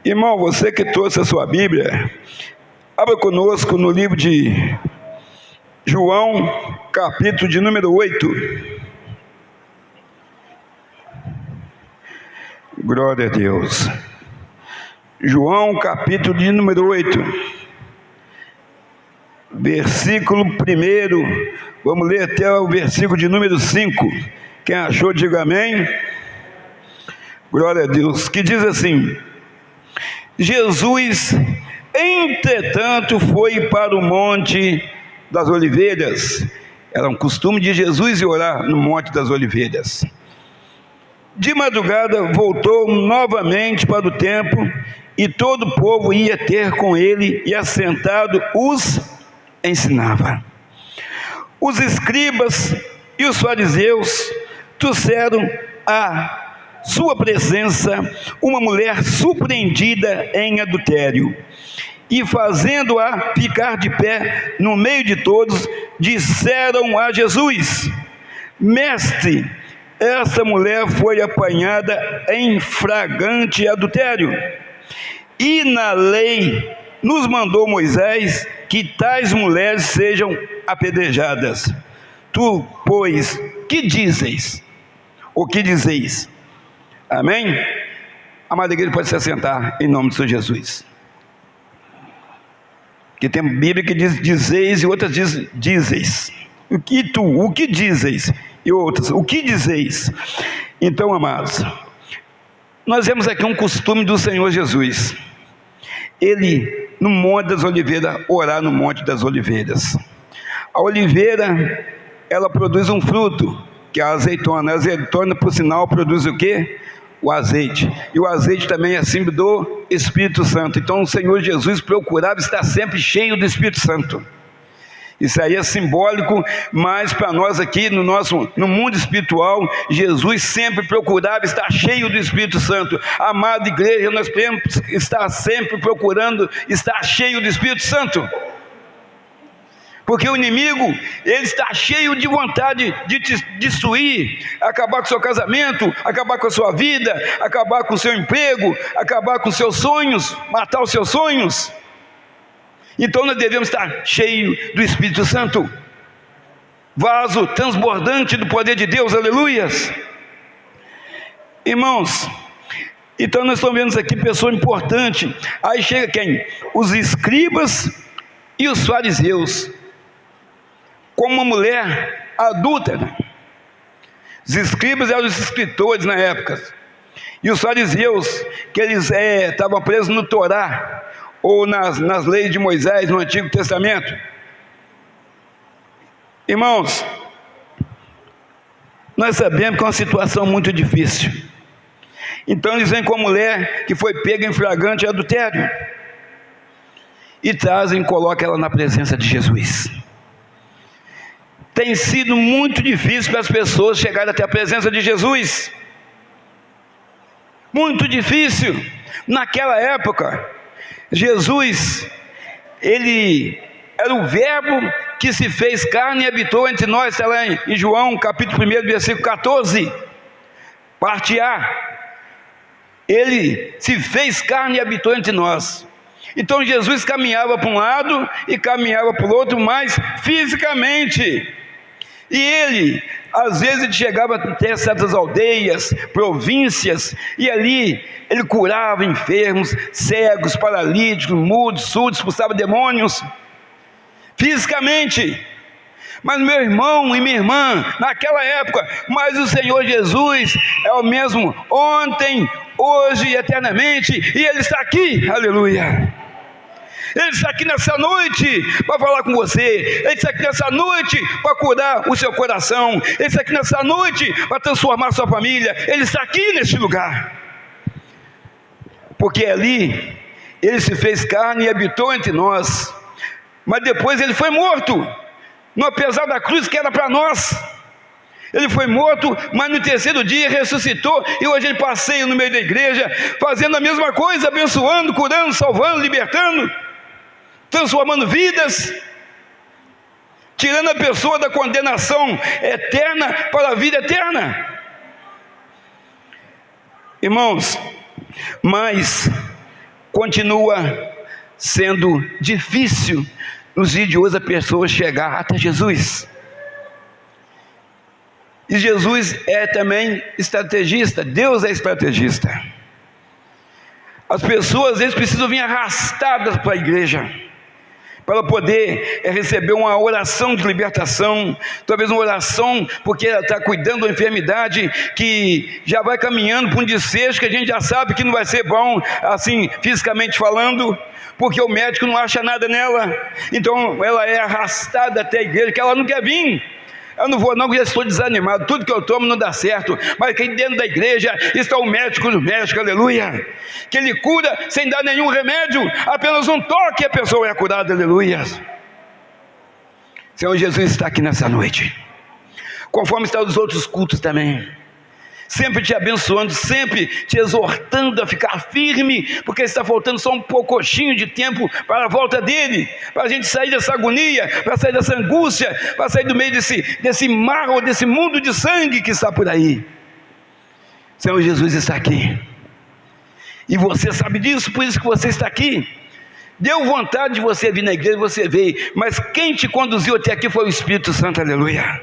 Irmão, você que trouxe a sua Bíblia, abra conosco no livro de João, capítulo de número 8. Glória a Deus. João, capítulo de número 8, versículo 1, vamos ler até o versículo de número 5. Quem achou, diga amém. Glória a Deus. Que diz assim: Jesus, entretanto, foi para o Monte das Oliveiras. Era um costume de Jesus ir orar no Monte das Oliveiras. De madrugada voltou novamente para o templo, e todo o povo ia ter com ele, e assentado os ensinava. Os escribas e os fariseus trouxeram a sua presença uma mulher surpreendida em adultério, e fazendo-a ficar de pé no meio de todos, disseram a Jesus: Mestre, essa mulher foi apanhada em flagrante adultério, e na lei nos mandou Moisés que tais mulheres sejam apedrejadas. Tu, pois, que dizes? O que dizeis? Amém? Amada igreja, pode se assentar em nome do Senhor Jesus. Que tem Bíblia que diz dizeis e outras diz dizeis. O que dizeis? E outras, o que dizeis? Então, amados, nós vemos aqui um costume do Senhor Jesus. Ele, no Monte das Oliveiras, orar no Monte das Oliveiras. A oliveira, ela produz um fruto, que é a azeitona. A azeitona, por sinal, produz o quê? O azeite. E o azeite também é símbolo do Espírito Santo. Então o Senhor Jesus procurava estar sempre cheio do Espírito Santo. Isso aí é simbólico, mas para nós aqui no mundo espiritual, Jesus sempre procurava estar cheio do Espírito Santo. Amada igreja, nós temos que estar sempre procurando estar cheio do Espírito Santo. Porque o inimigo, ele está cheio de vontade de te destruir, acabar com o seu casamento, acabar com a sua vida, acabar com o seu emprego, acabar com os seus sonhos, matar os seus sonhos. Então nós devemos estar cheios do Espírito Santo, vaso transbordante do poder de Deus, aleluias. Irmãos, então nós estamos vendo aqui pessoa importante. Aí chega quem? Os escribas e os fariseus, como uma mulher adúltera. Os escribas eram os escritores na época, e os fariseus, que eles estavam presos no Torá, ou nas leis de Moisés, no Antigo Testamento. Irmãos, nós sabemos que é uma situação muito difícil. Então eles vêm com a mulher que foi pega em flagrante adultério, e trazem e colocam ela na presença de Jesus. Tem sido muito difícil para as pessoas chegarem até a presença de Jesus. Muito difícil. Naquela época, Jesus, ele era o verbo que se fez carne e habitou entre nós. Está lá em João, capítulo 1, versículo 14, parte A. Ele se fez carne e habitou entre nós. Então Jesus caminhava para um lado e caminhava para o outro, mas fisicamente. E ele, às vezes, ele chegava até certas aldeias, províncias, e ali ele curava enfermos, cegos, paralíticos, mudos, surdos, expulsava demônios, fisicamente. Mas meu irmão e minha irmã, naquela época, mas o Senhor Jesus é o mesmo ontem, hoje e eternamente, e Ele está aqui, aleluia. Ele está aqui nessa noite para falar com você. Ele está aqui nessa noite para curar o seu coração. Ele está aqui nessa noite para transformar a sua família. Ele está aqui neste lugar. Porque ali Ele se fez carne e habitou entre nós. Mas depois Ele foi morto, no apesar da cruz que era para nós. Ele foi morto, mas no terceiro dia ressuscitou, e hoje Ele passeia no meio da igreja, fazendo a mesma coisa, abençoando, curando, salvando, libertando, transformando vidas, tirando a pessoa da condenação eterna para a vida eterna. Irmãos, Mas continua sendo difícil nos dias de hoje a pessoa chegar até Jesus. E Jesus é também estrategista, Deus é estrategista. As pessoas às vezes precisam vir arrastadas para a igreja, para poder receber uma oração de libertação, talvez uma oração porque ela está cuidando de uma enfermidade que já vai caminhando para um desfecho que a gente já sabe que não vai ser bom, assim, fisicamente falando, porque o médico não acha nada nela. Então ela é arrastada até a igreja, que ela não quer vir. Eu não vou não, porque eu estou desanimado, tudo que eu tomo não dá certo. Mas aqui dentro da igreja está o médico do médico, aleluia, que ele cura sem dar nenhum remédio, apenas um toque e a pessoa é curada, aleluia. Senhor Jesus está aqui nessa noite, conforme está nos outros cultos também, sempre te abençoando, sempre te exortando a ficar firme, porque está faltando só um pouquinho de tempo para a volta dele, para a gente sair dessa agonia, para sair dessa angústia, para sair do meio desse mar, ou desse mundo de sangue que está por aí. Senhor Jesus está aqui, e você sabe disso, por isso que você está aqui. Deu vontade de você vir na igreja, você veio, mas quem te conduziu até aqui foi o Espírito Santo, aleluia.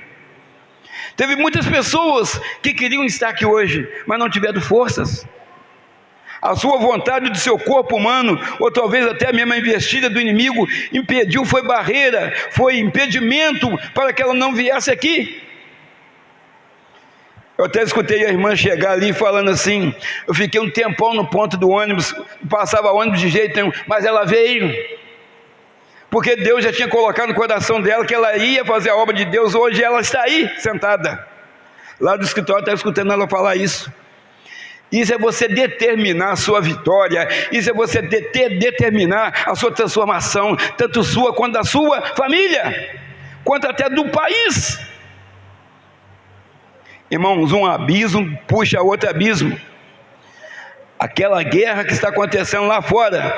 Teve muitas pessoas que queriam estar aqui hoje, mas não tiveram forças. A sua vontade do seu corpo humano, ou talvez até a mesma investida do inimigo, impediu, foi barreira, foi impedimento para que ela não viesse aqui. Eu até escutei a irmã chegar ali falando assim, eu fiquei um tempão no ponto do ônibus, não passava ônibus de jeito nenhum, mas ela veio, porque Deus já tinha colocado no coração dela que ela ia fazer a obra de Deus. Hoje ela está aí, sentada, lá do escritório, está escutando ela falar isso. Isso é você determinar a sua vitória, isso é você determinar a sua transformação, tanto sua quanto da sua família, quanto até do país. Irmãos, um abismo puxa outro abismo. Aquela guerra que está acontecendo lá fora,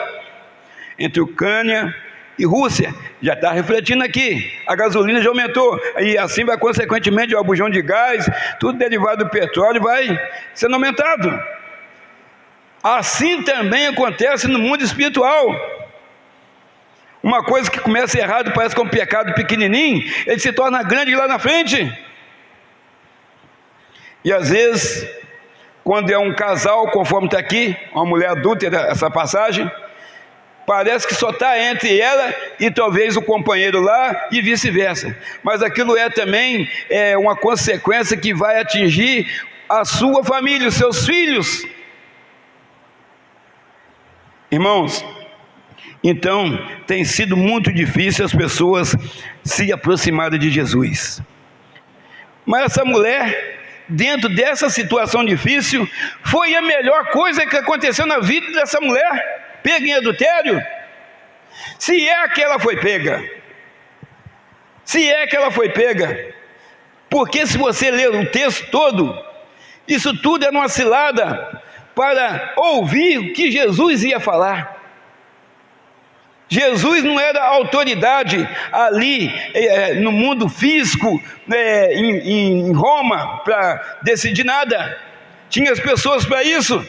entre Ucrânia e Rússia, já está refletindo aqui. A gasolina já aumentou, e assim vai consequentemente o bujão de gás, tudo derivado do petróleo vai sendo aumentado. Assim também acontece no mundo espiritual. Uma coisa que começa errado, parece que é um pecado pequenininho, ele se torna grande lá na frente. E às vezes, quando é um casal, conforme está aqui, uma mulher adúltera, essa passagem, parece que só está entre ela e talvez o companheiro lá, e vice-versa. Mas aquilo é também uma consequência que vai atingir a sua família, os seus filhos. Irmãos, então tem sido muito difícil as pessoas se aproximarem de Jesus. Mas essa mulher, dentro dessa situação difícil, foi a melhor coisa que aconteceu na vida dessa mulher. Pega em adultério, se é que ela foi pega, porque se você ler o texto todo, isso tudo era uma cilada para ouvir o que Jesus ia falar. Jesus não era autoridade ali no mundo físico, em Roma, para decidir nada, tinha as pessoas para isso.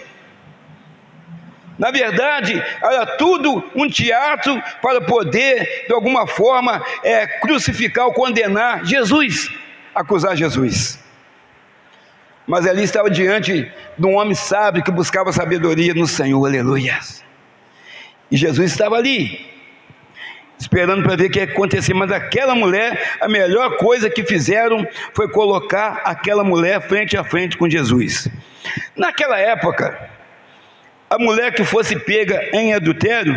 Na verdade, era tudo um teatro para poder, de alguma forma, crucificar ou condenar Jesus, acusar Jesus. Mas ali estava diante de um homem sábio que buscava sabedoria no Senhor, aleluia. E Jesus estava ali, esperando para ver o que ia acontecer. Mas aquela mulher, a melhor coisa que fizeram foi colocar aquela mulher frente a frente com Jesus. Naquela época, a mulher que fosse pega em adultério,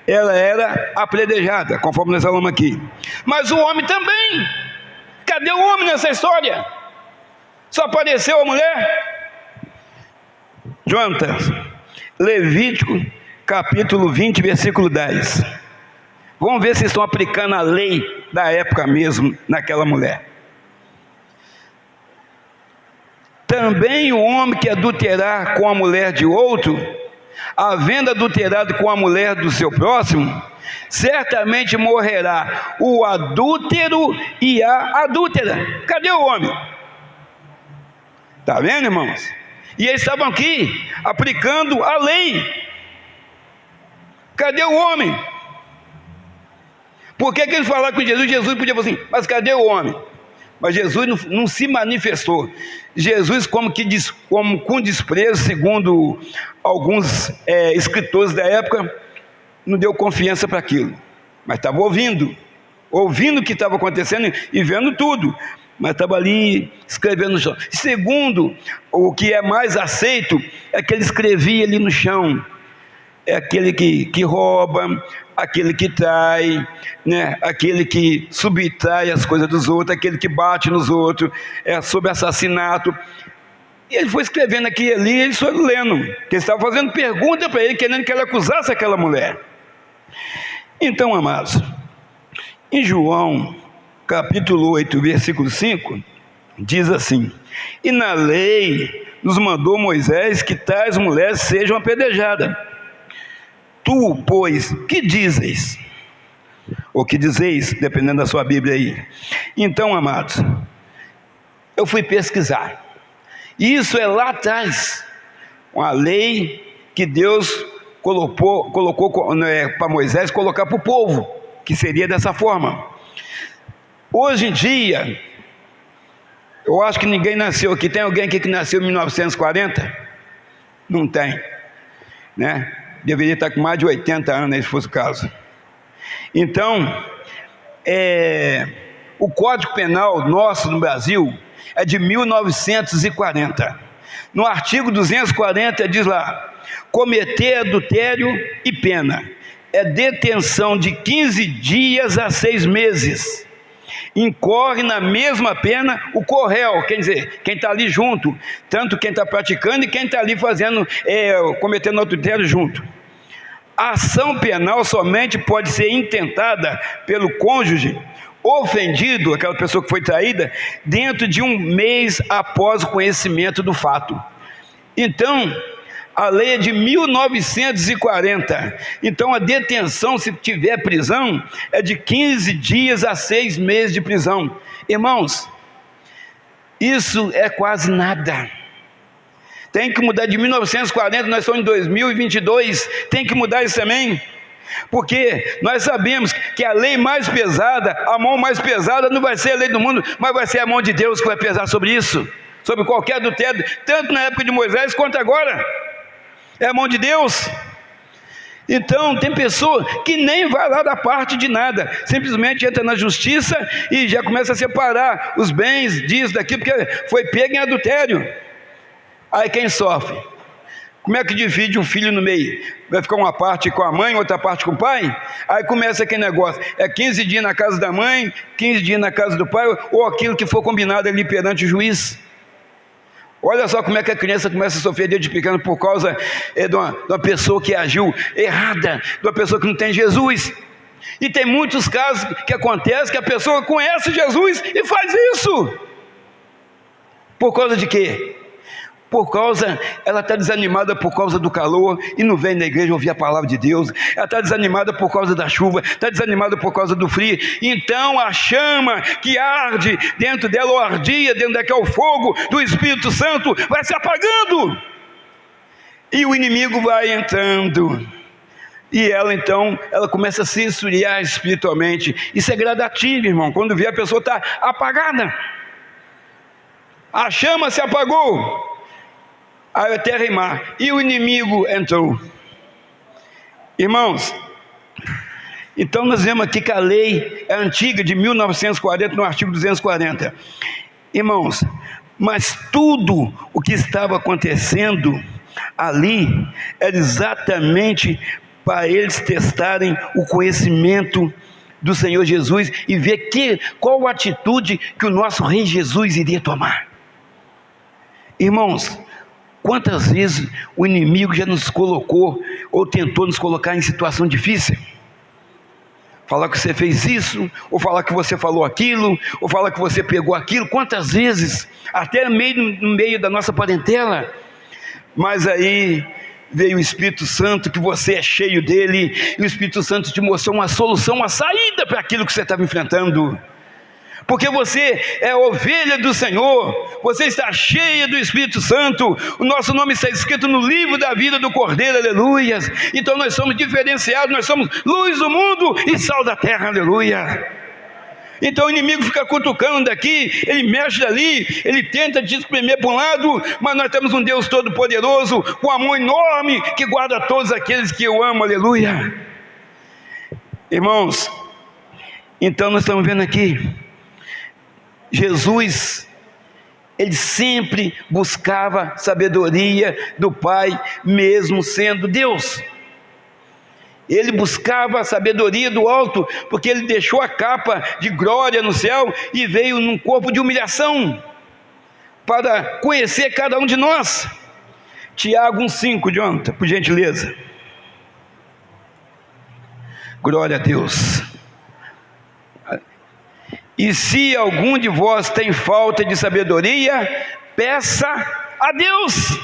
ela era apedrejada, conforme nós falamos aqui. Mas o homem também. Cadê o homem nessa história? Só apareceu a mulher? Jonathan, Levítico capítulo 20, versículo 10. Vamos ver se estão aplicando a lei da época mesmo naquela mulher. Também o homem que adulterar com a mulher de outro, havendo adulterado com a mulher do seu próximo, certamente morrerá o adúltero e a adúltera. Cadê o homem? Está vendo, irmãos? E eles estavam aqui aplicando a lei. Cadê o homem? Por que eles falaram com Jesus? Jesus podia falar assim, mas cadê o homem? Mas Jesus não se manifestou. Jesus, como com desprezo, segundo alguns escritores da época, não deu confiança para aquilo. Mas estava ouvindo o que estava acontecendo e vendo tudo. Mas estava ali escrevendo no chão. Segundo, o que é mais aceito é que ele escrevia ali no chão. É aquele que rouba, aquele que trai, né? Aquele que subtrai as coisas dos outros, aquele que bate nos outros, sobre assassinato. E ele foi escrevendo aqui e ali, ele foi lendo, que ele estava fazendo pergunta para ele, querendo que ele acusasse aquela mulher. Então, amados, em João, capítulo 8, versículo 5, diz assim: e na lei nos mandou Moisés que tais mulheres sejam apedrejadas. Tu, pois, que dizes? Ou que dizeis, dependendo da sua Bíblia aí. Então, amados, eu fui pesquisar. Isso é lá atrás, uma lei que Deus colocou para Moisés colocar para o povo, que seria dessa forma. Hoje em dia, eu acho que ninguém nasceu aqui. Tem alguém aqui que nasceu em 1940? Não tem, né? Deveria estar com mais de 80 anos, se fosse o caso. Então, o Código Penal nosso no Brasil é de 1940. No artigo 240 diz lá: cometer adultério e pena é detenção de 15 dias a 6 meses. Incorre na mesma pena o corréu, quer dizer, quem está ali junto, tanto quem está praticando e quem está ali fazendo, cometendo adultério junto. A ação penal somente pode ser intentada pelo cônjuge ofendido, aquela pessoa que foi traída, dentro de 1 mês após o conhecimento do fato. Então, a lei é de 1940, então a detenção, se tiver prisão, é de 15 dias a 6 meses de prisão. Irmãos, isso é quase nada. Tem que mudar de 1940, nós estamos em 2022, tem que mudar isso também. Porque nós sabemos que a lei mais pesada, a mão mais pesada não vai ser a lei do mundo, mas vai ser a mão de Deus que vai pesar sobre isso, sobre qualquer adultério, tanto na época de Moisés quanto agora. É a mão de Deus. Então tem pessoa que nem vai lá da parte de nada, simplesmente entra na justiça e já começa a separar os bens disso, daquilo, porque foi pego em adultério. Aí quem sofre? Como é que divide um filho no meio? Vai ficar uma parte com a mãe, outra parte com o pai? Aí começa aquele negócio, 15 dias na casa da mãe, 15 dias na casa do pai, ou aquilo que for combinado ali perante o juiz. Olha só como é que a criança começa a sofrer desde pequeno por causa de uma pessoa que agiu errada, de uma pessoa que não tem Jesus. E tem muitos casos que acontece que a pessoa conhece Jesus e faz isso. Por causa de quê? Por causa, ela está desanimada por causa do calor e não vem na igreja ouvir a palavra de Deus. Ela está desanimada por causa da chuva, está desanimada por causa do frio. Então a chama que arde dentro dela, ou ardia dentro daquele fogo do Espírito Santo, vai se apagando. E o inimigo vai entrando. E ela então, ela começa a se esfriar espiritualmente. Isso é gradativo, irmão. Quando vê, a pessoa está apagada. A chama se apagou. Aí a terra e mar, e o inimigo entrou. Irmãos, então nós vemos aqui que a lei é antiga, de 1940, no artigo 240. Irmãos, mas tudo o que estava acontecendo ali era exatamente para eles testarem o conhecimento do Senhor Jesus e ver qual a atitude que o nosso Rei Jesus iria tomar. Irmãos, quantas vezes o inimigo já nos colocou ou tentou nos colocar em situação difícil? Falar que você fez isso, ou falar que você falou aquilo, ou falar que você pegou aquilo. Quantas vezes, até no meio da nossa parentela. Mas aí veio o Espírito Santo, que você é cheio dele, e o Espírito Santo te mostrou uma solução, uma saída para aquilo que você estava enfrentando. porque você é ovelha do Senhor, você está cheia do Espírito Santo, o nosso nome está escrito no livro da vida do Cordeiro, aleluia. Então nós somos diferenciados, nós somos luz do mundo e sal da terra, aleluia. Então o inimigo fica cutucando daqui, ele mexe dali, ele tenta te espremer para um lado, mas nós temos um Deus todo-poderoso, com amor enorme, que guarda todos aqueles que o amam, aleluia. Irmãos, então nós estamos vendo aqui, Jesus, ele sempre buscava sabedoria do Pai, mesmo sendo Deus. Ele buscava a sabedoria do alto, porque ele deixou a capa de glória no céu e veio num corpo de humilhação, para conhecer cada um de nós. Tiago 1,5, Jonathan, por gentileza. Glória a Deus. E se algum de vós tem falta de sabedoria, peça a Deus.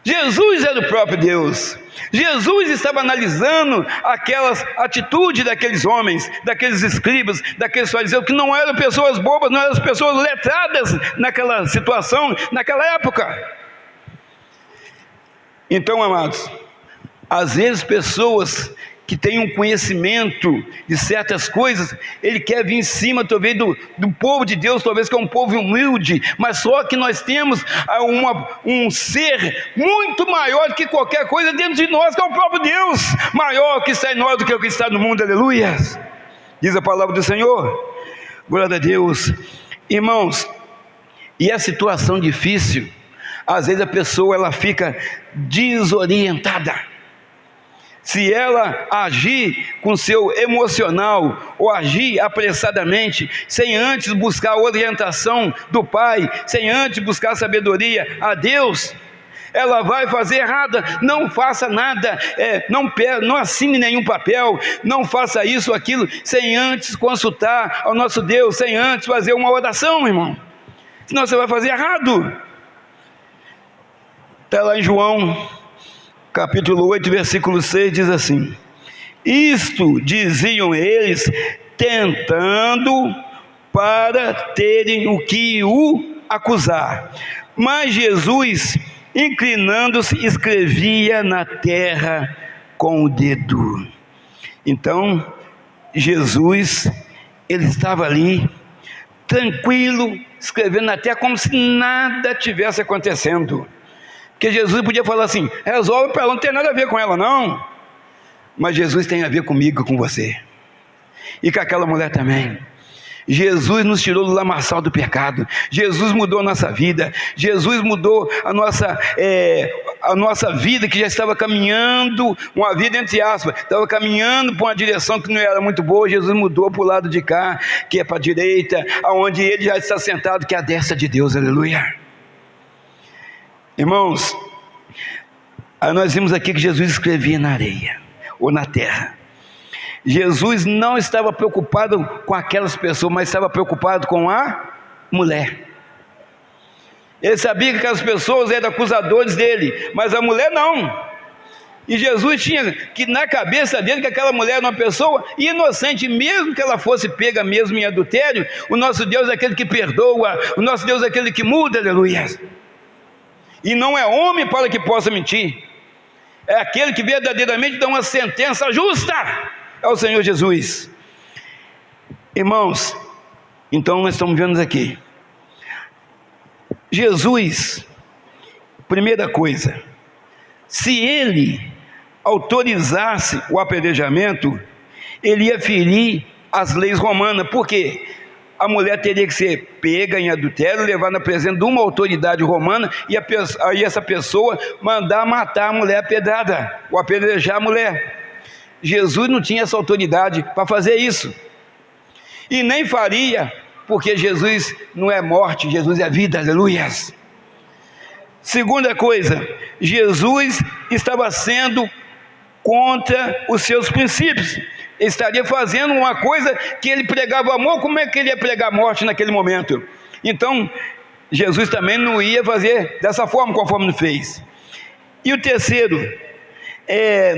Jesus era o próprio Deus. Jesus estava analisando aquelas atitudes daqueles homens, daqueles escribas, daqueles fariseus, que não eram pessoas bobas, não eram pessoas letradas naquela situação, naquela época. Então, amados, às vezes pessoas que tem um conhecimento de certas coisas, ele quer vir em cima talvez do povo de Deus, talvez que é um povo humilde, mas só que nós temos um ser muito maior do que qualquer coisa dentro de nós, que é o próprio Deus, maior que está em nós do que o que está no mundo, aleluia, diz a palavra do Senhor. Glória a Deus. Irmãos, e a situação difícil, às vezes a pessoa ela fica desorientada. Se ela agir com seu emocional, ou agir apressadamente, sem antes buscar a orientação do Pai, sem antes buscar a sabedoria a Deus, ela vai fazer errada. Não faça nada, não assine nenhum papel, não faça isso ou aquilo, sem antes consultar ao nosso Deus, sem antes fazer uma oração, irmão, senão você vai fazer errado. Está lá em João capítulo 8, versículo 6, diz assim: isto diziam eles, tentando para terem o que o acusar. Mas Jesus, inclinando-se, escrevia na terra com o dedo. Então, Jesus, ele estava ali, tranquilo, escrevendo na terra, como se nada tivesse acontecendo. Porque Jesus podia falar assim: resolve para ela, não tem nada a ver com ela não, mas Jesus tem a ver comigo, com você, e com aquela mulher também. Jesus nos tirou do lamaçal do pecado, Jesus mudou a nossa vida, Jesus mudou a nossa vida, que já estava caminhando, uma vida entre aspas, estava caminhando para uma direção que não era muito boa. Jesus mudou para o lado de cá, que é para a direita, aonde ele já está sentado, que é a destra de Deus, aleluia. Irmãos, nós vimos aqui que Jesus escrevia na areia, ou na terra. Jesus não estava preocupado com aquelas pessoas, mas estava preocupado com a mulher. Ele sabia que aquelas pessoas eram acusadores dele, mas a mulher não. E Jesus tinha que na cabeça dele que aquela mulher era uma pessoa inocente, mesmo que ela fosse pega mesmo em adultério. O nosso Deus é aquele que perdoa, o nosso Deus é aquele que muda, aleluia. E não é homem para que possa mentir, é aquele que verdadeiramente dá uma sentença justa, é o Senhor Jesus. Irmãos, então nós estamos vendo aqui, Jesus, primeira coisa, se ele autorizasse o apedrejamento, ele ia ferir as leis romanas. Por quê? A mulher teria que ser pega em adultério, levada na presença de uma autoridade romana, e aí essa pessoa mandar matar a mulher pedrada, ou apedrejar a mulher. Jesus não tinha essa autoridade para fazer isso, e nem faria, porque Jesus não é morte, Jesus é vida, aleluia. Segunda coisa, Jesus estava sendo contra os seus princípios. Ele estaria fazendo uma coisa que ele pregava amor. Como é que ele ia pregar morte naquele momento? Então, Jesus também não ia fazer dessa forma, conforme ele fez. E o terceiro,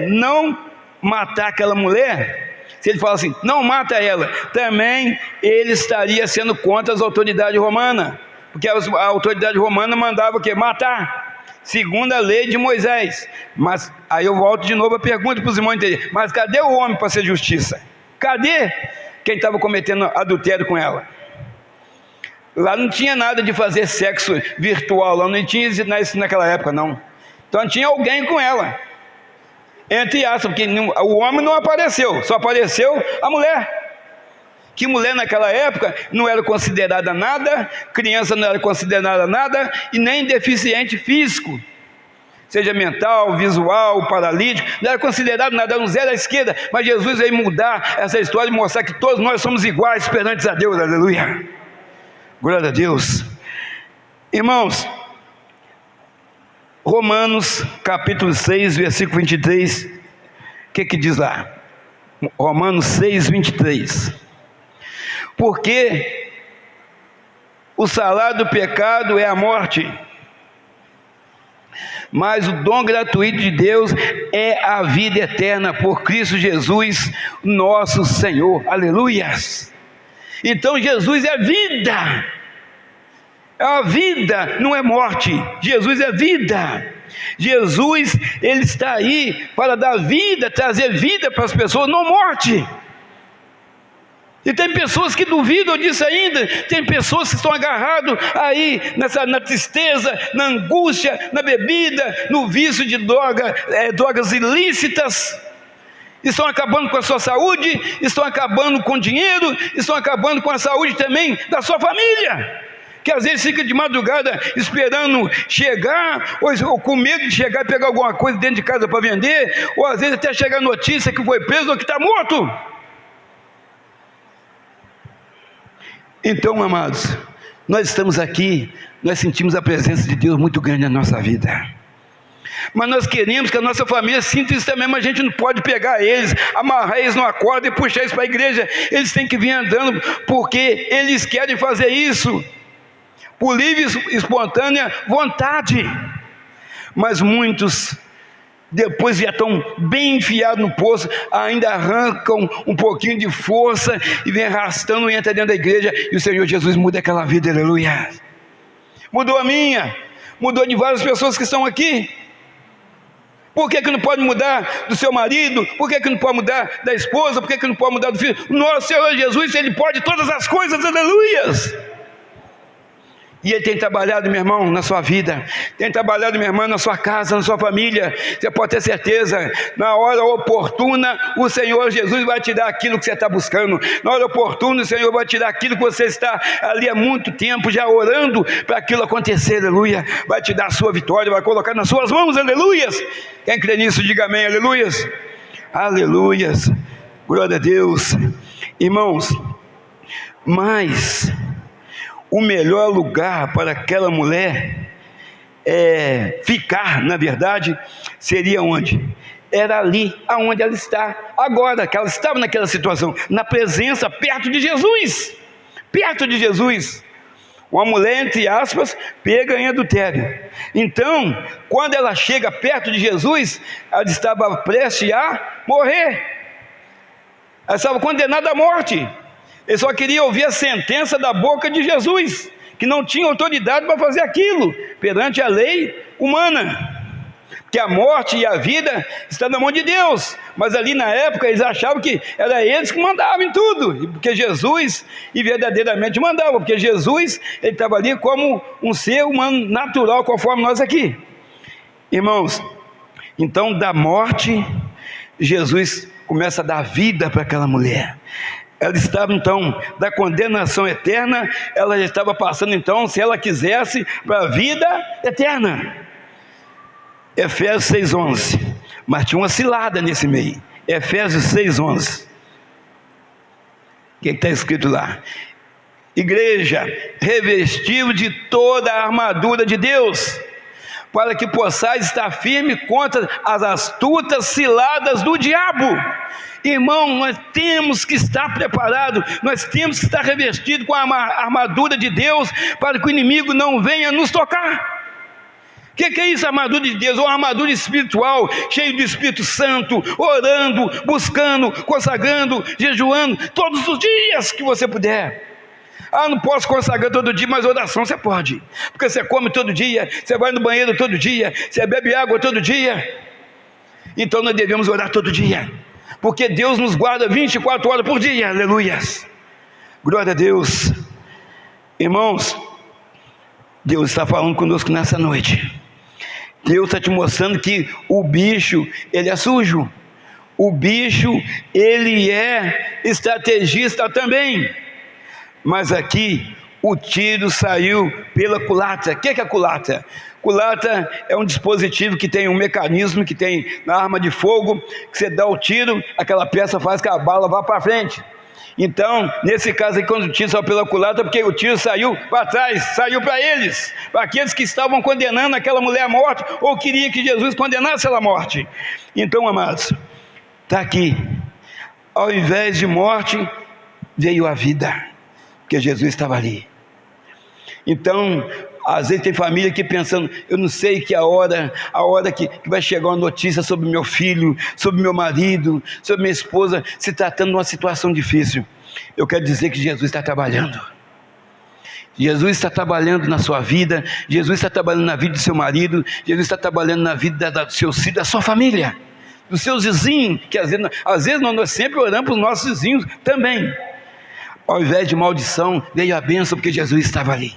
não matar aquela mulher se ele fala assim, não mata ela, também ele estaria sendo contra as autoridades romanas, porque a autoridade romana mandava o quê? Matar, segundo a lei de Moisés. Mas aí eu volto de novo a pergunta para os irmãos entenderem, mas cadê o homem para ser justiça? Cadê quem estava cometendo adultério com ela? Lá não tinha nada de fazer sexo virtual, lá não tinha isso naquela época, não. Então tinha alguém com ela, entre aspas, porque o homem não apareceu, só apareceu a mulher. Que mulher naquela época não era considerada nada, criança não era considerada nada, e nem deficiente físico, seja mental, visual, paralítico, não era considerado nada, era um zero à esquerda. Mas Jesus veio mudar essa história e mostrar que todos nós somos iguais perante a Deus, aleluia, glória a Deus. Irmãos, Romanos capítulo 6, versículo 23, o que diz lá? Romanos 6, 23. Porque o salário do pecado é a morte, mas o dom gratuito de Deus é a vida eterna por Cristo Jesus, nosso Senhor, aleluias. Então Jesus é vida, é a vida, não é morte. Jesus é vida. Jesus, ele está aí para dar vida, trazer vida para as pessoas, não morte. E tem pessoas que duvidam disso ainda, tem pessoas que estão agarradas aí na tristeza, na angústia, na bebida, no vício de drogas ilícitas, estão acabando com a sua saúde, estão acabando com o dinheiro, estão acabando com a saúde também da sua família, que às vezes fica de madrugada esperando chegar, ou com medo de chegar e pegar alguma coisa dentro de casa para vender, ou às vezes até chegar a notícia que foi preso ou que está morto. Então, amados, nós estamos aqui, nós sentimos a presença de Deus muito grande na nossa vida, mas nós queremos que a nossa família sinta isso também, mas a gente não pode pegar eles, amarrar eles numa corda e puxar eles para a igreja. Eles têm que vir andando, porque eles querem fazer isso por livre e espontânea vontade. Mas muitos, depois já estão bem enfiados no poço, ainda arrancam um pouquinho de força e vem arrastando e entra dentro da igreja, e o Senhor Jesus muda aquela vida, aleluia. Mudou a minha, mudou de várias pessoas que estão aqui. Por que não pode mudar do seu marido? Por que não pode mudar da esposa? Por que não pode mudar do filho? Nosso Senhor Jesus, Ele pode todas as coisas, aleluias. E Ele tem trabalhado, meu irmão, na sua vida, tem trabalhado, minha irmã, na sua casa, na sua família. Você pode ter certeza, na hora oportuna, o Senhor Jesus vai te dar aquilo que você está buscando. Na hora oportuna, o Senhor vai te dar aquilo que você está ali há muito tempo já orando para aquilo acontecer, aleluia. Vai te dar a sua vitória, vai colocar nas suas mãos, aleluias. Quem crê nisso, diga amém, aleluias. Aleluias, glória a Deus. Irmãos, mas o melhor lugar para aquela mulher ficar, na verdade, seria onde? Era ali, aonde ela está agora, que ela estava naquela situação, na presença, perto de Jesus, perto de Jesus. Uma mulher, entre aspas, pega em adultério. Então, quando ela chega perto de Jesus, ela estava prestes a morrer, ela estava condenada à morte. Ele só queria ouvir a sentença da boca de Jesus, que não tinha autoridade para fazer aquilo, perante a lei humana, que a morte e a vida estão na mão de Deus. Mas ali na época eles achavam que era eles que mandavam em tudo, porque Jesus, e verdadeiramente mandava, porque Jesus, ele estava ali como um ser humano natural, conforme nós aqui. Irmãos, então da morte, Jesus começa a dar vida para aquela mulher. Ela estava então da condenação eterna, ela já estava passando então, se ela quisesse, para a vida eterna. Efésios 6,11, mas tinha uma cilada nesse meio. Efésios 6,11, o que está escrito lá? Igreja, revestiu de toda a armadura de Deus, para que possais estar firme contra as astutas ciladas do diabo. Irmão, nós temos que estar preparados, nós temos que estar revestidos com a armadura de Deus, para que o inimigo não venha nos tocar. que é isso, a armadura de Deus? Uma armadura espiritual, cheio do Espírito Santo, orando, buscando, consagrando, jejuando, todos os dias que você puder. Não posso consagrar todo dia, mas oração você pode, porque você come todo dia, você vai no banheiro todo dia, você bebe água todo dia. Então nós devemos orar todo dia, porque Deus nos guarda 24 horas por dia, aleluias, glória a Deus. Irmãos, Deus está falando conosco nessa noite. Deus está te mostrando que o bicho, ele é sujo, o bicho, ele é estrategista também, mas aqui o tiro saiu pela culatra. O que é a culatra? Culatra é um dispositivo que tem um mecanismo, que tem na arma de fogo, que você dá o tiro, aquela peça faz que a bala vá para frente. Então, nesse caso aqui, quando o tiro saiu pela culatra, porque o tiro saiu para trás, saiu para eles, para aqueles que estavam condenando aquela mulher à morte, ou queria que Jesus condenasse ela à morte. Então, amados, está aqui, ao invés de morte, veio a vida, porque Jesus estava ali. Então, às vezes tem família aqui pensando, eu não sei que a hora que vai chegar uma notícia sobre meu filho, sobre meu marido, sobre minha esposa, se tratando de uma situação difícil. Eu quero dizer que Jesus está trabalhando. Jesus está trabalhando na sua vida, Jesus está trabalhando na vida do seu marido, Jesus está trabalhando na vida do seu filho, da sua família, dos seus vizinhos, que às vezes nós sempre oramos para os nossos vizinhos também. Ao invés de maldição, veio a bênção, porque Jesus estava ali.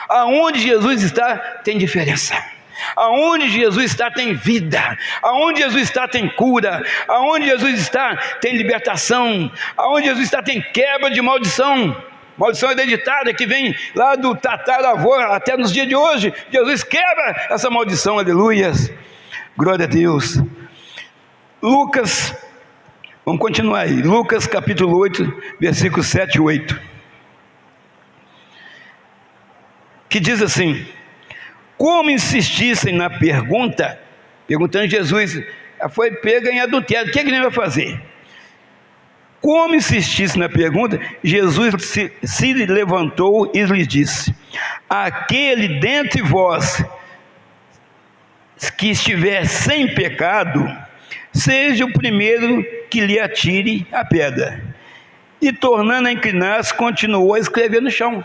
Aonde Jesus está, tem diferença. Aonde Jesus está, tem vida. Aonde Jesus está, tem cura. Aonde Jesus está, tem libertação. Aonde Jesus está, tem quebra de maldição. Maldição hereditária que vem lá do tataravô até nos dias de hoje. Jesus quebra essa maldição, aleluias. Glória a Deus. Lucas, vamos continuar aí. Lucas capítulo 8, versículos 7 e 8. Que diz assim: como insistissem na pergunta, perguntando Jesus, foi pega em adultério, o que ele vai fazer? Como insistissem na pergunta, Jesus se levantou e lhes disse: aquele dentre vós que estiver sem pecado, seja o primeiro que lhe atire a pedra. E tornando a inclinar-se, continuou a escrever no chão.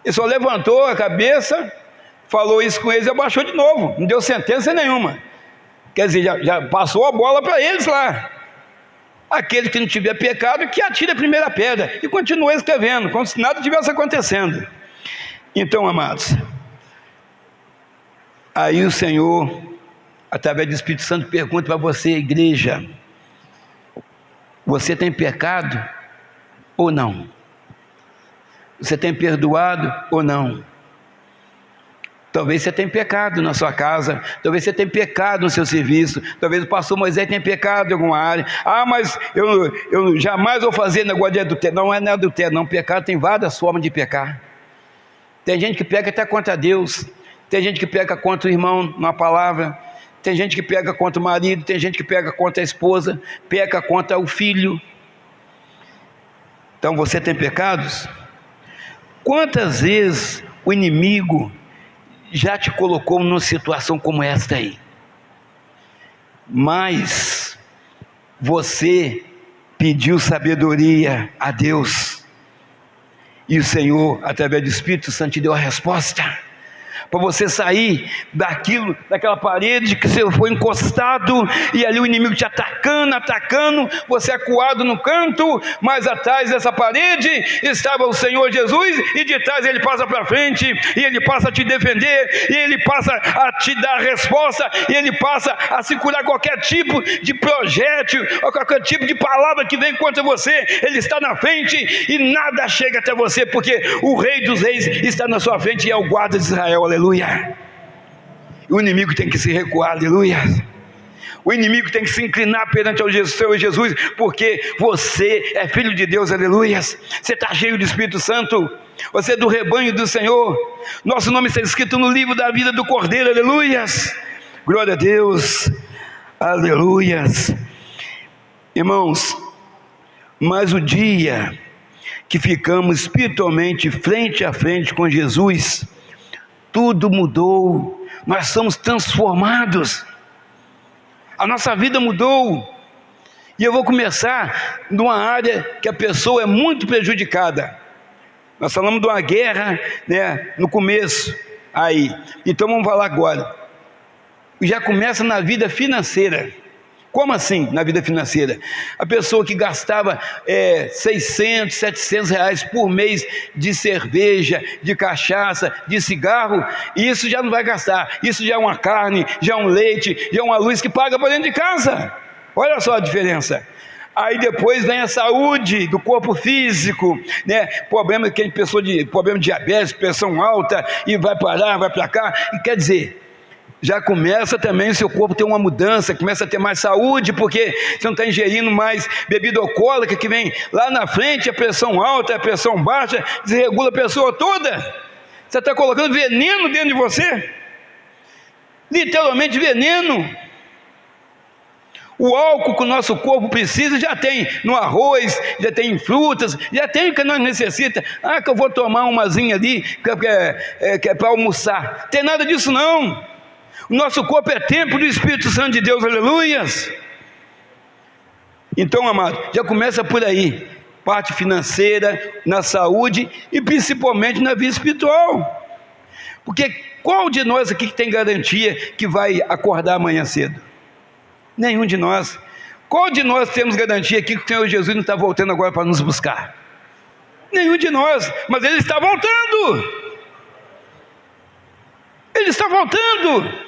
Ele só levantou a cabeça, falou isso com eles e abaixou de novo, não deu sentença nenhuma. Quer dizer, já passou a bola para eles lá. Aquele que não tiver pecado, que atire a primeira pedra. E continuou escrevendo, como se nada tivesse acontecendo. Então, amados, aí o Senhor, através do Espírito Santo, pergunta para você, igreja: você tem pecado ou não? Você tem perdoado ou não? Talvez você tenha pecado na sua casa, talvez você tenha pecado no seu serviço, talvez o pastor Moisés tenha pecado em alguma área. Mas eu jamais vou fazer negócio de adultério. Não é adultério, não. Pecado tem várias formas de pecar. Tem gente que peca até contra Deus, tem gente que peca contra o irmão numa palavra, tem gente que peca contra o marido, tem gente que peca contra a esposa, peca contra o filho. Então você tem pecados? Quantas vezes o inimigo já te colocou numa situação como esta aí? Mas você pediu sabedoria a Deus, e o Senhor, através do Espírito Santo, te deu a resposta para você sair daquela parede que você foi encostado, e ali o inimigo te atacando, você acuado no canto, mas atrás dessa parede estava o Senhor Jesus, e de trás ele passa para frente, e ele passa a te defender, e ele passa a te dar a resposta, e ele passa a se curar qualquer tipo de projétil, ou qualquer tipo de palavra que vem contra você. Ele está na frente, e nada chega até você, porque o Rei dos Reis está na sua frente, e é o guarda de Israel, aleluia. O inimigo tem que se recuar, aleluia. O inimigo tem que se inclinar perante o Senhor Jesus, porque você é filho de Deus, aleluia. Você está cheio do Espírito Santo, você é do rebanho do Senhor. Nosso nome está escrito no livro da vida do Cordeiro, aleluia. Glória a Deus, aleluia. Irmãos, mas o dia que ficamos espiritualmente frente a frente com Jesus, tudo mudou, nós somos transformados, a nossa vida mudou. E eu vou começar numa área que a pessoa é muito prejudicada. Nós falamos de uma guerra, né, no começo, aí. Então vamos falar agora. Já começa na vida financeira. Como assim na vida financeira? A pessoa que gastava 600, 700 reais por mês de cerveja, de cachaça, de cigarro, isso já não vai gastar. Isso já é uma carne, já é um leite, já é uma luz que paga para dentro de casa. Olha só a diferença. Aí depois vem a saúde do corpo físico, né? Problema de diabetes, pressão alta, e vai para lá, vai para cá. E quer dizer, já começa também o seu corpo ter uma mudança, começa a ter mais saúde, porque você não está ingerindo mais bebida alcoólica, que vem lá na frente, a pressão alta, a pressão baixa, desregula a pessoa toda. Você está colocando veneno dentro de você, literalmente veneno. O álcool que o nosso corpo precisa já tem no arroz, já tem em frutas, já tem o que nós necessitamos. Que eu vou tomar umazinha ali, que é para almoçar. Tem nada disso não. O nosso corpo é templo do Espírito Santo de Deus, aleluias. Então, amado, já começa por aí. Parte financeira, na saúde e principalmente na vida espiritual. Porque qual de nós aqui que tem garantia que vai acordar amanhã cedo? Nenhum de nós. Qual de nós temos garantia aqui que o Senhor Jesus não está voltando agora para nos buscar? Nenhum de nós, mas Ele está voltando. Ele está voltando.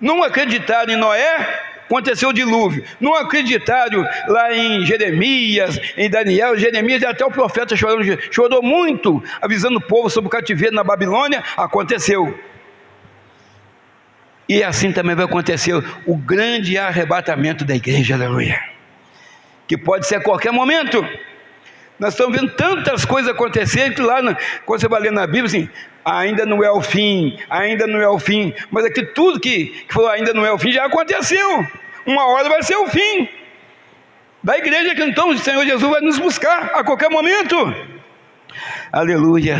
Não acreditaram em Noé, aconteceu o dilúvio. Não acreditaram lá em Jeremias, em Daniel. Jeremias, até o profeta chorou muito, avisando o povo sobre o cativeiro na Babilônia. Aconteceu. E assim também vai acontecer o grande arrebatamento da igreja, aleluia, que pode ser a qualquer momento. Nós estamos vendo tantas coisas acontecerem que lá, quando você vai ler na Bíblia, assim, ainda não é o fim, ainda não é o fim, mas aqui tudo que falou ainda não é o fim, já aconteceu. Uma hora vai ser o fim da igreja, que então o Senhor Jesus vai nos buscar a qualquer momento, aleluia.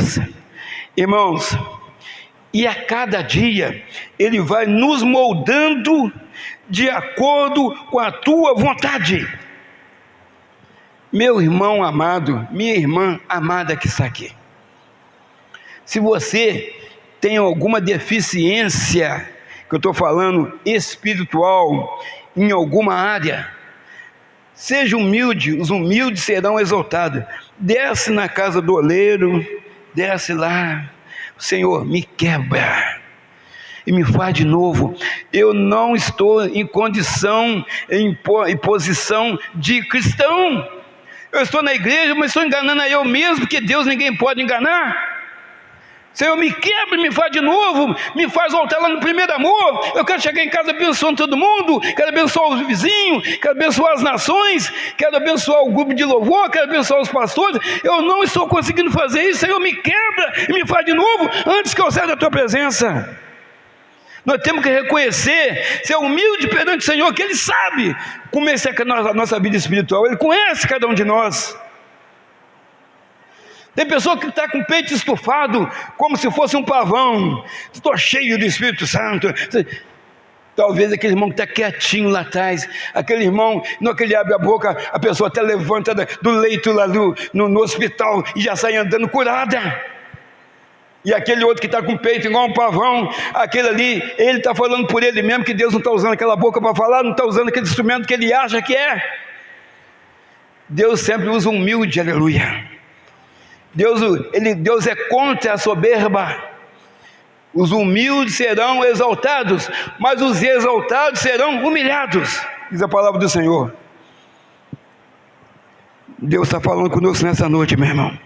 Irmãos, e a cada dia Ele vai nos moldando de acordo com a tua vontade. Meu irmão amado, minha irmã amada que está aqui, se você tem alguma deficiência, que eu estou falando espiritual, em alguma área, seja humilde, os humildes serão exaltados. Desce na casa do oleiro, desce lá, Senhor, me quebra e me faz de novo. Eu não estou em condição, em posição de cristão. Eu estou na igreja, mas estou enganando a eu mesmo, porque Deus ninguém pode enganar. Senhor, me quebra e me faz de novo, me faz voltar lá no primeiro amor. Eu quero chegar em casa abençoando todo mundo, quero abençoar os vizinhos, quero abençoar as nações, quero abençoar o grupo de louvor, quero abençoar os pastores. Eu não estou conseguindo fazer isso. Senhor, me quebra e me faz de novo, antes que eu saia da tua presença. Nós temos que reconhecer, ser humilde perante o Senhor, que Ele sabe como é a nossa vida espiritual. Ele conhece cada um de nós. Tem pessoa que está com o peito estufado, como se fosse um pavão. Estou cheio do Espírito Santo. Talvez aquele irmão que está quietinho lá atrás, aquele irmão, não que ele abre a boca, a pessoa até levanta do leito lá no hospital e já sai andando curada. E aquele outro que está com o peito igual um pavão, aquele ali, ele está falando por ele mesmo, que Deus não está usando aquela boca para falar, não está usando aquele instrumento que ele acha que é. Deus sempre usa um humilde, aleluia. Deus é contra a soberba. Os humildes serão exaltados, mas os exaltados serão humilhados, diz a palavra do Senhor. Deus está falando conosco nessa noite, meu irmão.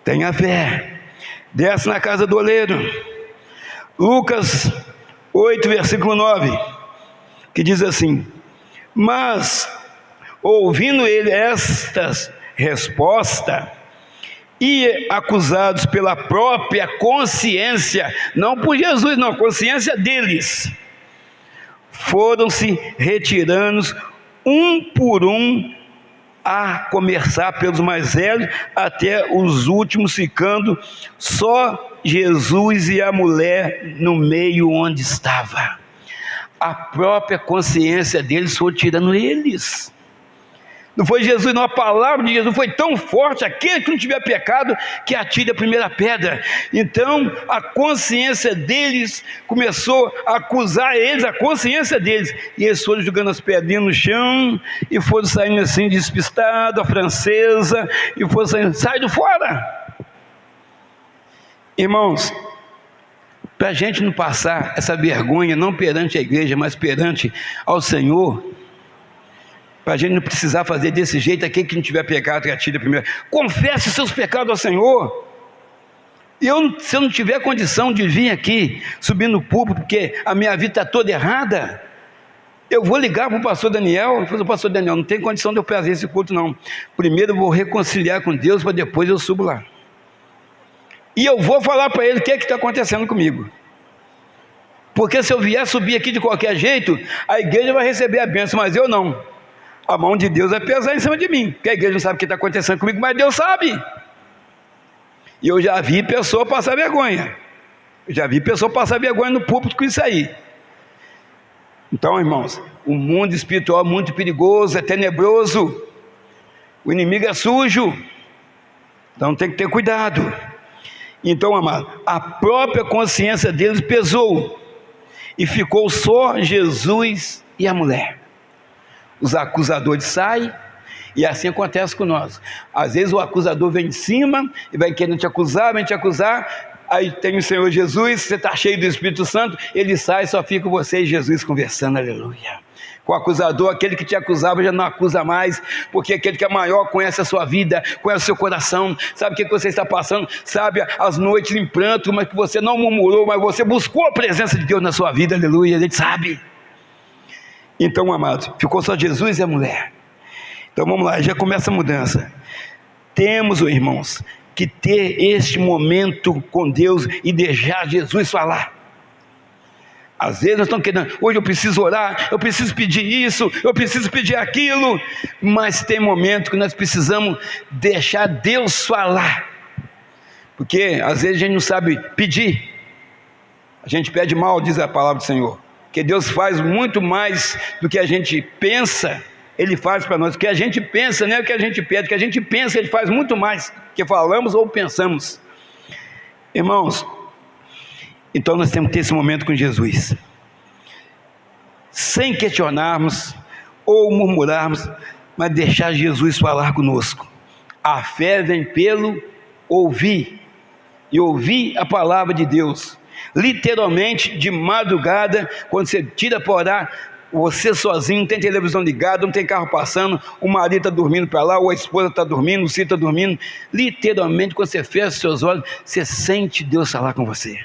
Tenha fé. Desce na casa do oleiro. Lucas 8, versículo 9, que diz assim: mas ouvindo ele estas respostas, e acusados pela própria consciência, não por Jesus, não, consciência deles, foram-se retirando um por um a começar pelos mais velhos até os últimos, ficando só Jesus e a mulher no meio onde estava. A própria consciência deles foi tirando eles. Não foi Jesus, não, a palavra de Jesus foi tão forte: aquele que não tiver pecado, que atire a primeira pedra. Então a consciência deles começou a acusar eles, a consciência deles, e eles foram jogando as pedrinhas no chão, e foram saindo assim, despistado, a francesa, e foram saindo, sai do fora. Irmãos, para a gente não passar essa vergonha, não perante a igreja, mas perante ao Senhor, para a gente não precisar fazer desse jeito, aquele que não tiver pecado, que atire primeiro. Confesse seus pecados ao Senhor. Se eu não tiver condição de vir aqui, subir no púlpito, porque a minha vida está toda errada, eu vou ligar para o pastor Daniel, e falar: pastor Daniel, não tem condição de eu fazer esse culto não. Primeiro eu vou reconciliar com Deus, para depois eu subo lá. E eu vou falar para ele o que está acontecendo comigo. Porque se eu vier subir aqui de qualquer jeito, a igreja vai receber a bênção, mas eu não. A mão de Deus vai pesar em cima de mim, porque a igreja não sabe o que está acontecendo comigo, mas Deus sabe. E eu já vi pessoa passar vergonha. Eu já vi pessoa passar vergonha no púlpito com isso aí. Então, irmãos, o mundo espiritual é muito perigoso, é tenebroso. O inimigo é sujo. Então tem que ter cuidado. Então, amado, a própria consciência deles pesou, e ficou só Jesus e a mulher. Os acusadores saem, e assim acontece com nós. Às vezes o acusador vem de cima e vai querendo te acusar, vem te acusar. Aí tem o Senhor Jesus, você está cheio do Espírito Santo, ele sai, só fica você e Jesus conversando, aleluia. Com o acusador, aquele que te acusava já não acusa mais, porque aquele que é maior conhece a sua vida, conhece o seu coração, sabe o que você está passando, sabe as noites em pranto, mas que você não murmurou, mas você buscou a presença de Deus na sua vida, aleluia, ele sabe. Então, amados, ficou só Jesus e a mulher. Então vamos lá, já começa a mudança. Temos, irmãos, que ter este momento com Deus e deixar Jesus falar. Às vezes nós estamos querendo, hoje eu preciso orar, eu preciso pedir isso, eu preciso pedir aquilo, mas tem momento que nós precisamos deixar Deus falar, porque às vezes a gente não sabe pedir, a gente pede mal, diz a palavra do Senhor, que Deus faz muito mais do que a gente pensa, Ele faz para nós. O que a gente pensa não é o que a gente pede, o que a gente pensa Ele faz muito mais do que falamos ou pensamos. Irmãos, então nós temos que ter esse momento com Jesus, sem questionarmos ou murmurarmos, mas deixar Jesus falar conosco. A fé vem pelo ouvir, e ouvir a palavra de Deus. Literalmente, de madrugada, quando você tira para orar, você sozinho, não tem televisão ligada, não tem carro passando, o marido está dormindo para lá, ou a esposa está dormindo, o filho está dormindo. Literalmente, quando você fecha os seus olhos, você sente Deus falar com você.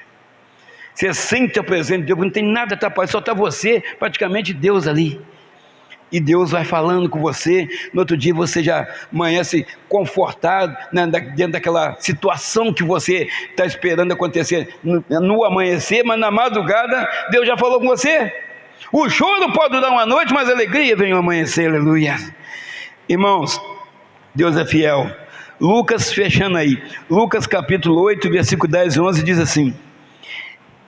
Você sente a presença de Deus, não tem nada atrapalhando, só está você, praticamente Deus ali. E Deus vai falando com você. No outro dia você já amanhece confortado, né, dentro daquela situação que você está esperando acontecer no amanhecer, mas na madrugada Deus já falou com você. O choro pode durar uma noite, mas a alegria vem ao amanhecer, aleluia. Irmãos, Deus é fiel. Lucas, fechando aí, Lucas capítulo 8, versículo 10 e 11 diz assim: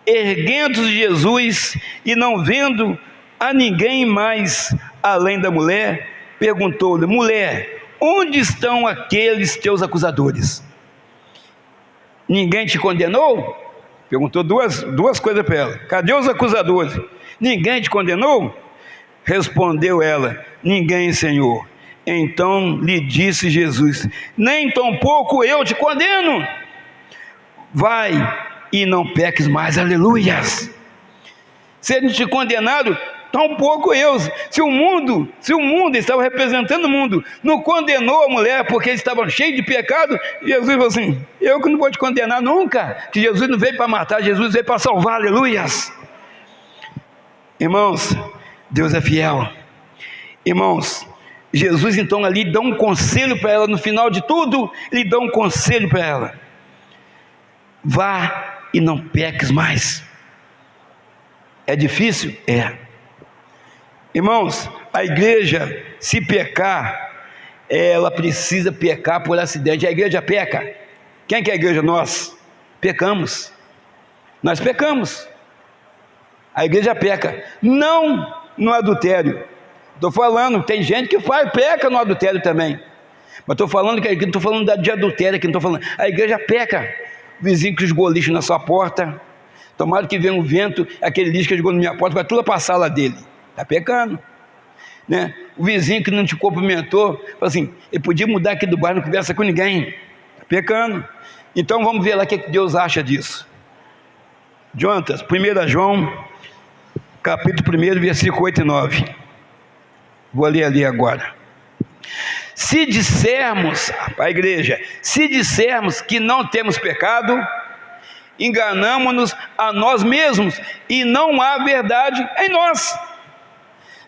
erguendo-se Jesus e não vendo a ninguém mais além da mulher, perguntou-lhe: mulher, onde estão aqueles teus acusadores? Ninguém te condenou? Perguntou duas coisas para ela: cadê os acusadores? Ninguém te condenou? Respondeu ela: ninguém, Senhor. Então lhe disse Jesus: nem tampouco eu te condeno. Vai e não peques mais, aleluias. Sendo te condenado, tampouco eu. Se o mundo estava representando o mundo, não condenou a mulher porque eles estavam cheios de pecado, Jesus falou assim: eu que não vou te condenar nunca, que Jesus não veio para matar, Jesus veio para salvar, aleluias. Irmãos, Deus é fiel. Irmãos, Jesus então ali dá um conselho para ela, no final de tudo, ele dá um conselho para ela: vá e não peques mais. É difícil? É. Irmãos, a igreja, se pecar, ela precisa pecar por acidente. A igreja peca. Quem que é a igreja? Nós pecamos. Nós pecamos. A igreja peca. Não no adultério. Estou falando, tem gente que peca no adultério também. Mas estou falando que estou falando de adultério, que não estou falando. A igreja peca. O vizinho que jogou lixo na sua porta. Tomara que venha um vento, aquele lixo que jogou na minha porta, vai tudo para a sala dele. Está pecando. Né? O vizinho que não te cumprimentou, fala assim, ele podia mudar aqui do bairro, não conversa com ninguém. Está pecando. Então vamos ver lá o que Deus acha disso. Jontas, 1 João, capítulo 1, versículo 8 e 9. Vou ler ali agora. Se dissermos, para a igreja, se dissermos que não temos pecado, enganamo-nos a nós mesmos e não há verdade em nós.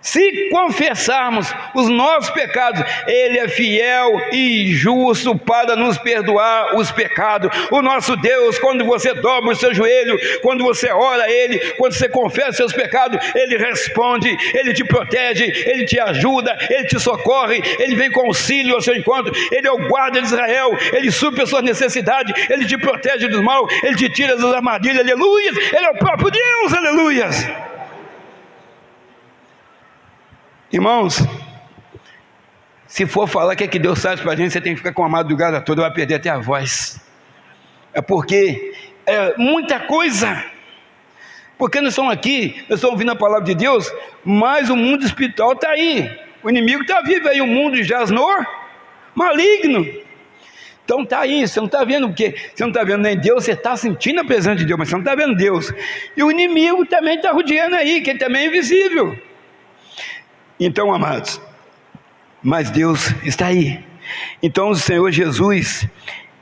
Se confessarmos os nossos pecados, Ele é fiel e justo para nos perdoar os pecados. O nosso Deus, quando você dobra o seu joelho, quando você ora a Ele, quando você confessa os seus pecados, Ele responde, Ele te protege, Ele te ajuda, Ele te socorre, Ele vem com auxílio ao seu encontro, Ele é o guarda de Israel, Ele supre as suas necessidades, Ele te protege do mal, Ele te tira das armadilhas, aleluia, Ele é o próprio Deus, aleluia. Irmãos, se for falar o que é que Deus faz para a gente, você tem que ficar com a madrugada toda, vai perder até a voz. É porque é muita coisa. Porque nós estamos aqui, nós estamos ouvindo a palavra de Deus, mas o mundo espiritual está aí. O inimigo está vivo aí, o mundo jaz no maligno. Então está aí, você não está vendo, porque você não está vendo nem Deus, você está sentindo a presença de Deus, mas você não está vendo Deus. E o inimigo também está rodeando aí, que ele também é invisível. Então, amados, mas Deus está aí. Então o Senhor Jesus,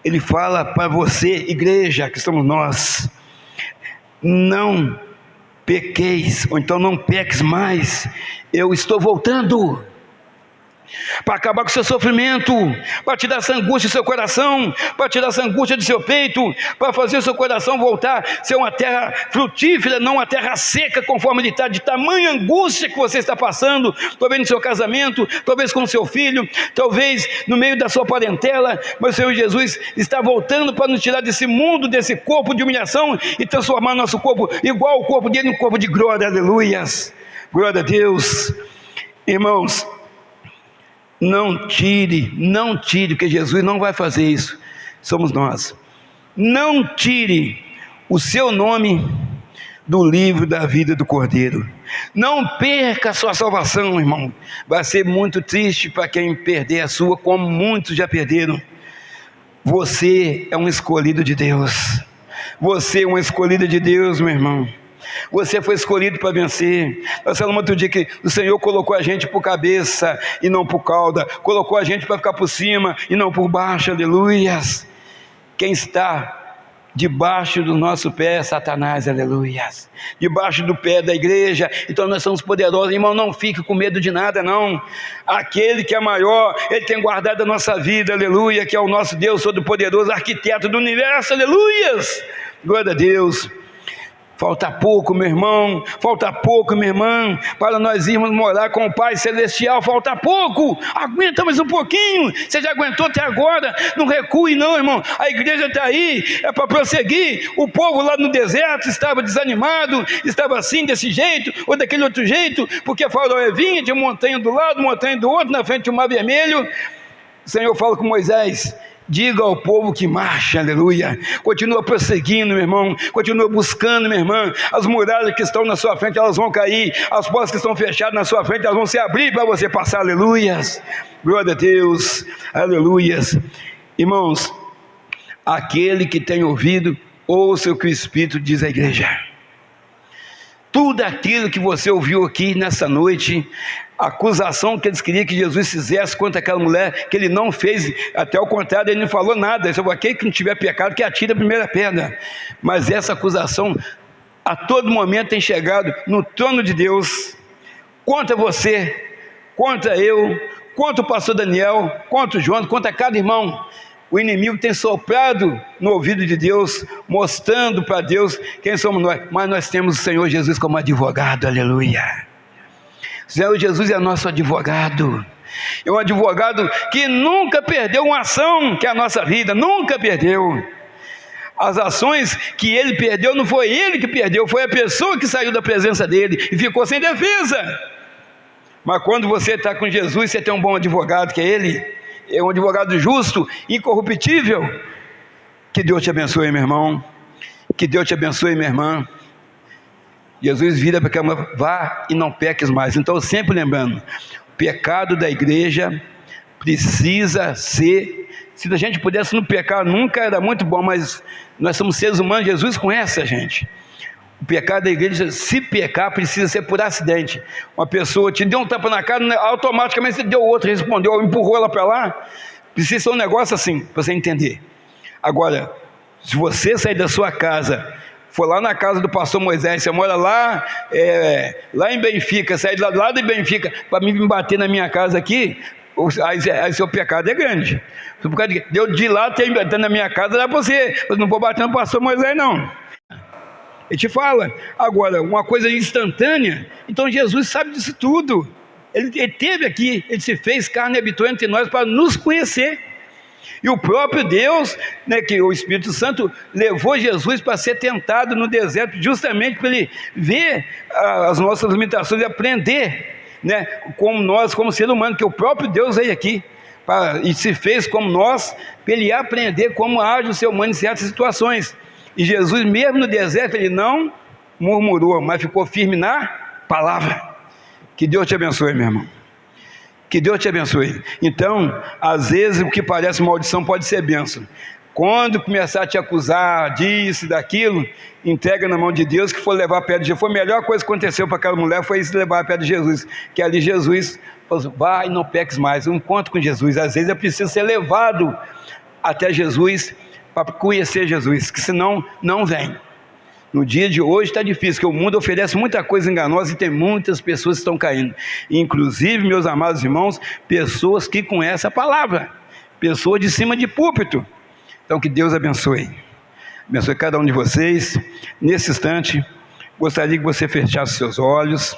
Ele fala para você, igreja, que somos nós, não pequeis, ou então não peques mais, eu estou voltando, para acabar com o seu sofrimento, para tirar essa angústia do seu coração, para tirar essa angústia do seu peito, para fazer o seu coração voltar a ser uma terra frutífera, não uma terra seca, conforme ele está, de tamanha angústia que você está passando, talvez no seu casamento, talvez com o seu filho, talvez no meio da sua parentela, mas o Senhor Jesus está voltando para nos tirar desse mundo, desse corpo de humilhação, e transformar nosso corpo igual ao corpo dele, um corpo de glória, aleluias, glória a Deus. Irmãos, não tire, porque Jesus não vai fazer isso, somos nós. Não tire o seu nome do livro da vida do Cordeiro. Não perca a sua salvação, irmão. Vai ser muito triste para quem perder a sua, como muitos já perderam. Você é um escolhido de Deus. Você é uma escolhida de Deus, meu irmão. Você foi escolhido para vencer. Nós falamos outro dia que o Senhor colocou a gente por cabeça e não por cauda, colocou a gente para ficar por cima e não por baixo, aleluias. Quem está debaixo do nosso pé é Satanás, aleluias. Debaixo do pé da igreja, então nós somos poderosos, irmão, não fique com medo de nada não. Aquele que é maior, Ele tem guardado a nossa vida, aleluia, que é o nosso Deus Todo-Poderoso, arquiteto do universo, aleluias, glória a Deus. Falta pouco, meu irmão, falta pouco, minha irmã, para nós irmos morar com o Pai Celestial. Falta pouco, aguenta mais um pouquinho. Você já aguentou até agora, não recue não, irmão. A igreja está aí, é para prosseguir. O povo lá no deserto estava desanimado, estava assim, desse jeito, ou daquele outro jeito, porque Faraó vinha de montanha do lado, montanha do outro, na frente do Mar Vermelho. O Senhor fala com Moisés: diga ao povo que marcha, aleluia. Continua prosseguindo, meu irmão. Continua buscando, minha irmã. As muralhas que estão na sua frente, elas vão cair. As portas que estão fechadas na sua frente, elas vão se abrir para você passar, aleluias. Glória a Deus, aleluias. Irmãos, aquele que tem ouvido, ouça o que o Espírito diz à igreja. Tudo aquilo que você ouviu aqui nessa noite, a acusação que eles queriam que Jesus fizesse contra aquela mulher, que ele não fez, até o contrário, ele não falou nada. Ele falou: aquele que não tiver pecado, que atire a primeira pedra. Mas essa acusação, a todo momento tem chegado no trono de Deus, contra você, contra eu, contra o pastor Daniel, contra o João, contra cada irmão. O inimigo tem soprado no ouvido de Deus, mostrando para Deus quem somos nós, mas nós temos o Senhor Jesus como advogado, aleluia. O Senhor Jesus é nosso advogado. É um advogado que nunca perdeu uma ação, que é a nossa vida, nunca perdeu. As ações que ele perdeu, não foi ele que perdeu, foi a pessoa que saiu da presença dele e ficou sem defesa. Mas quando você está com Jesus, você tem um bom advogado, que é ele. É um advogado justo, incorruptível. Que Deus te abençoe, meu irmão. Que Deus te abençoe, minha irmã. Jesus vira para cá, vá e não peques mais. Então, sempre lembrando, o pecado da igreja precisa ser... Se a gente pudesse não pecar nunca, era muito bom, mas nós somos seres humanos, Jesus conhece a gente. O pecado da igreja, se pecar, precisa ser por acidente. Uma pessoa te deu um tapa na cara, automaticamente você deu outro, respondeu, empurrou ela para lá. Precisa ser um negócio assim, para você entender. Agora, se você sair da sua casa, for lá na casa do pastor Moisés, você mora lá, lá em Benfica, sair lá de Benfica, para me bater na minha casa aqui, aí seu pecado é grande. Por causa de lá ter na minha casa, dá para você, eu não vou bater no pastor Moisés não. Ele te fala. Agora, uma coisa instantânea, então Jesus sabe disso tudo. Ele esteve aqui, ele se fez carne e habitou entre nós para nos conhecer. E o próprio Deus, né, que o Espírito Santo levou Jesus para ser tentado no deserto, justamente para ele ver as nossas limitações e aprender, né, como nós, como ser humano, que o próprio Deus veio aqui e se fez como nós, para ele aprender como age o ser humano em certas situações. E Jesus, mesmo no deserto, ele não murmurou, mas ficou firme na palavra. Que Deus te abençoe, meu irmão. Que Deus te abençoe. Então, às vezes o que parece maldição pode ser bênção. Quando começar a te acusar disso, daquilo, entrega na mão de Deus, que for levar a pé de Jesus. Foi a melhor coisa que aconteceu para aquela mulher, foi isso, levar a pé de Jesus. Que ali Jesus falou, vai e não peques mais. Um encontro com Jesus. Às vezes é preciso ser levado até Jesus, para conhecer Jesus, que senão não vem. No dia de hoje está difícil, porque o mundo oferece muita coisa enganosa e tem muitas pessoas que estão caindo. Inclusive, meus amados irmãos, pessoas que conhecem a palavra, pessoas de cima de púlpito. Então, que Deus abençoe. Abençoe cada um de vocês. Nesse instante, gostaria que você fechasse seus olhos.